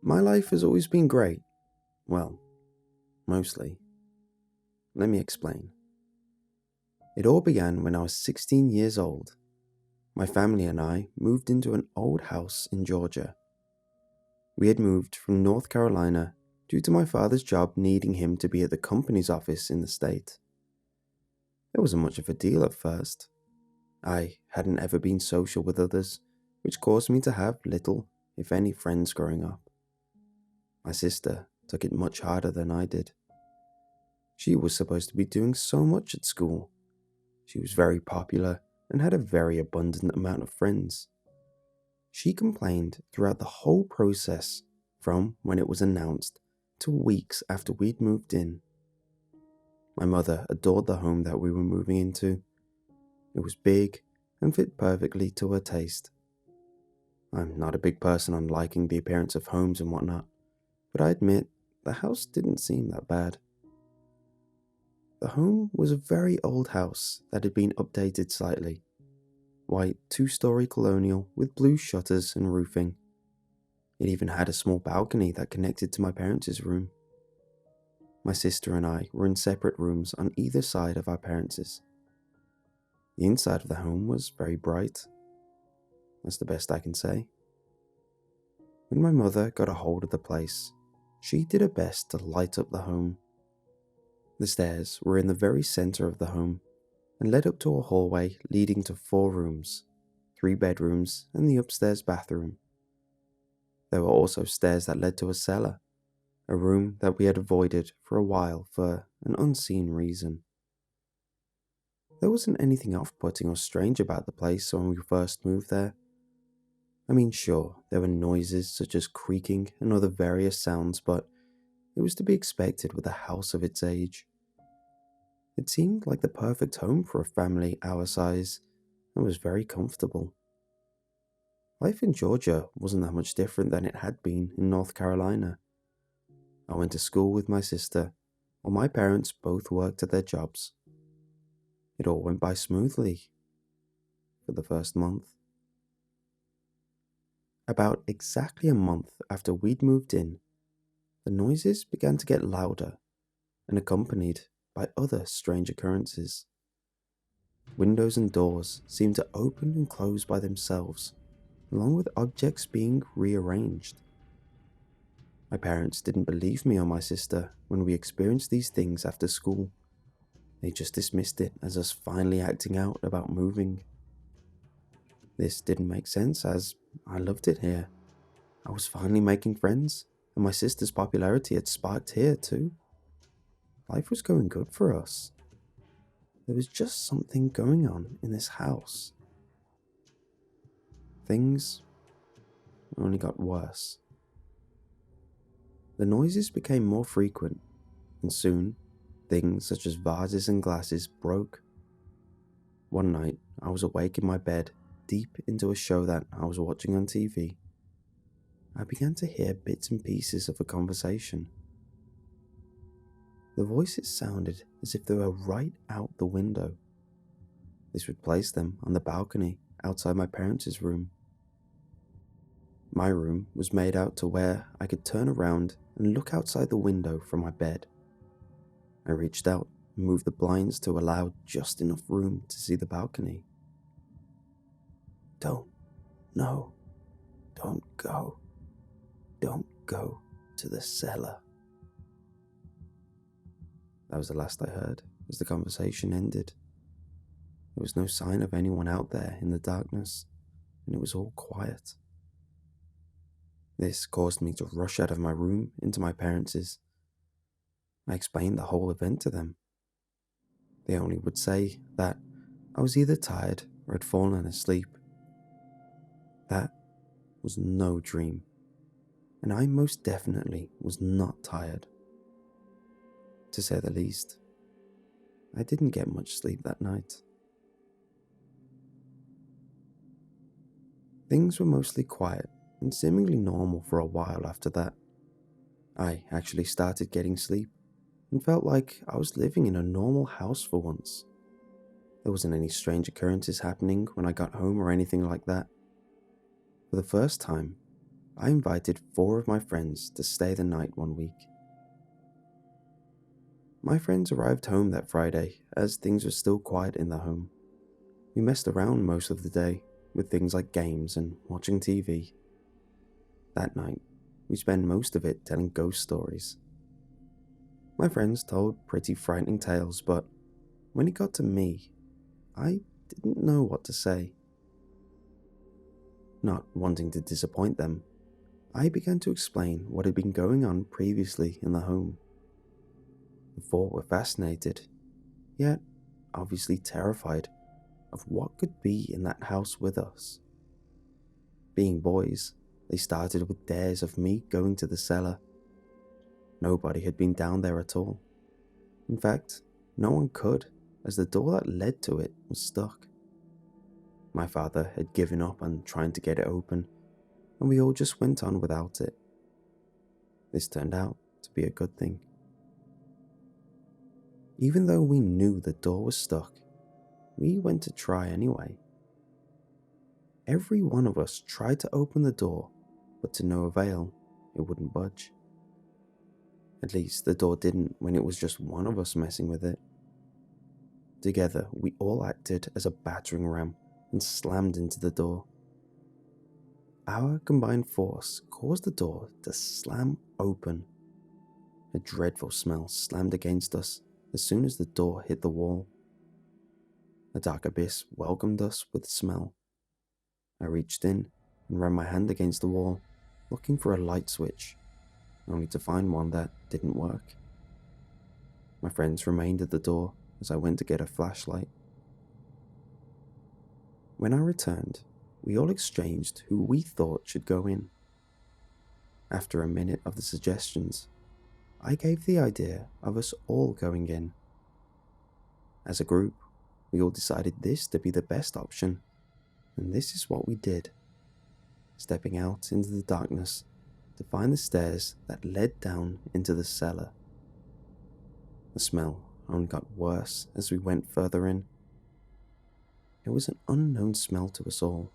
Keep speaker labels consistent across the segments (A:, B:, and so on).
A: My life has always been great. Well, mostly. Let me explain. It all began when I was 16 years old. My family and I moved into an old house in Georgia. We had moved from North Carolina due to my father's job needing him to be at the company's office in the state. It wasn't much of a deal at first. I hadn't ever been social with others, which caused me to have little, if any, friends growing up. My sister took it much harder than I did. She was supposed to be doing so much at school. She was very popular and had a very abundant amount of friends. She complained throughout the whole process, from when it was announced to weeks after we'd moved in. My mother adored the home that we were moving into. It was big and fit perfectly to her taste. I'm not a big person on liking the appearance of homes and whatnot, but I admit the house didn't seem that bad. The home was a very old house that had been updated slightly. White 2-story colonial with blue shutters and roofing. It even had a small balcony that connected to my parents' room. My sister and I were in separate rooms on either side of our parents'. The inside of the home was very bright. That's the best I can say. When my mother got a hold of the place, she did her best to light up the home. The stairs were in the very center of the home and led up to a hallway leading to 4 rooms, 3 bedrooms and the upstairs bathroom. There were also stairs that led to a cellar, a room that we had avoided for a while for an unseen reason. There wasn't anything off-putting or strange about the place when we first moved there. I mean, sure, there were noises such as creaking and other various sounds, but it was to be expected with a house of its age. It seemed like the perfect home for a family our size and was very comfortable. Life in Georgia wasn't that much different than it had been in North Carolina. I went to school with my sister, while my parents both worked at their jobs. It all went by smoothly for the first month. About exactly a month after we'd moved in, the noises began to get louder and accompanied by other strange occurrences. Windows and doors seemed to open and close by themselves, along with objects being rearranged. My parents didn't believe me or my sister when we experienced these things after school. They just dismissed it as us finally acting out about moving. This didn't make sense as I loved it here. I was finally making friends, and my sister's popularity had sparked here too. Life was going good for us. There was just something going on in this house. Things only got worse. The noises became more frequent, and soon, things such as vases and glasses broke. One night, I was awake in my bed, deep into a show that I was watching on TV. I began to hear bits and pieces of a conversation. The voices sounded as if they were right out the window. This would place them on the balcony outside my parents' room. My room was made out to where I could turn around and look outside the window from my bed. I reached out and moved the blinds to allow just enough room to see the balcony. Don't go. Don't go to the cellar. That was the last I heard as the conversation ended. There was no sign of anyone out there in the darkness, and it was all quiet. This caused me to rush out of my room into my parents'. I explained the whole event to them. They only would say that I was either tired or had fallen asleep. That was no dream, and I most definitely was not tired. To say the least, I didn't get much sleep that night. Things were mostly quiet and seemingly normal for a while after that. I actually started getting sleep and felt like I was living in a normal house for once. There wasn't any strange occurrences happening when I got home or anything like that. For the first time, I invited 4 of my friends to stay the night one week. My friends arrived home that Friday as things were still quiet in the home. We messed around most of the day with things like games and watching TV. That night, we spent most of it telling ghost stories. My friends told pretty frightening tales, but when it got to me, I didn't know what to say. Not wanting to disappoint them, I began to explain what had been going on previously in the home. The 4 were fascinated, yet obviously terrified of what could be in that house with us. Being boys, they started with dares of me going to the cellar. Nobody had been down there at all. In fact, no one could, as the door that led to it was stuck. My father had given up on trying to get it open, and we all just went on without it. This turned out to be a good thing. Even though we knew the door was stuck, we went to try anyway. Every one of us tried to open the door, but to no avail, it wouldn't budge. At least the door didn't when it was just one of us messing with it. Together, we all acted as a battering ram and slammed into the door. Our combined force caused the door to slam open. A dreadful smell slammed against us as soon as the door hit the wall. A dark abyss welcomed us with smell. I reached in and ran my hand against the wall, looking for a light switch, only to find one that didn't work. My friends remained at the door as I went to get a flashlight. When I returned, we all exchanged who we thought should go in. After a minute of the suggestions, I gave the idea of us all going in. As a group, we all decided this to be the best option, and this is what we did, stepping out into the darkness to find the stairs that led down into the cellar. The smell only got worse as we went further in. It was an unknown smell to us all.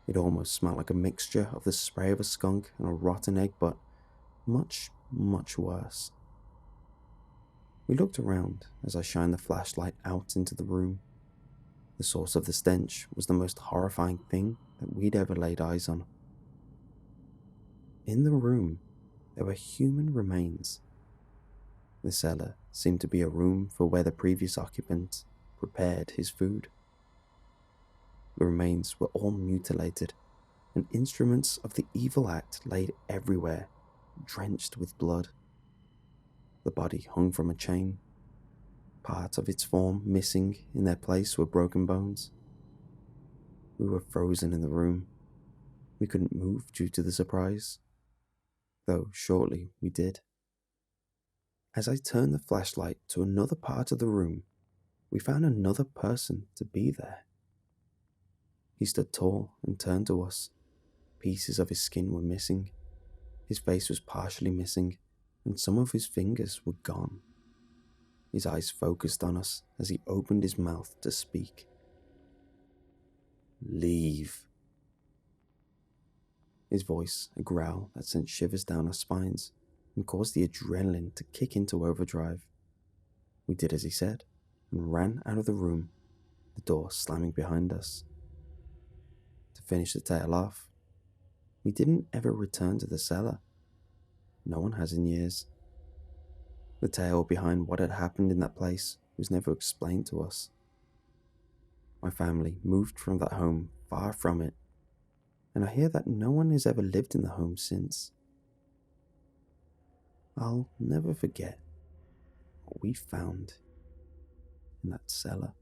A: It almost smelled like a mixture of the spray of a skunk and a rotten egg, but much, much worse. We looked around as I shined the flashlight out into the room. The source of the stench was the most horrifying thing that we'd ever laid eyes on. In the room, there were human remains. The cellar seemed to be a room for where the previous occupant prepared his food. The remains were all mutilated, and instruments of the evil act laid everywhere, drenched with blood. The body hung from a chain. Parts of its form missing in their place were broken bones. We were frozen in the room. We couldn't move due to the surprise, though shortly we did. As I turned the flashlight to another part of the room, we found another person to be there. He stood tall and turned to us. Pieces of his skin were missing. His face was partially missing, and some of his fingers were gone. His eyes focused on us as he opened his mouth to speak. "Leave." His voice, a growl that sent shivers down our spines and caused the adrenaline to kick into overdrive. We did as he said and ran out of the room, the door slamming behind us. To finish the tale off, we didn't ever return to the cellar. No one has in years. The tale behind what had happened in that place was never explained to us. My family moved from that home far from it, and I hear that no one has ever lived in the home since. I'll never forget what we found in that cellar.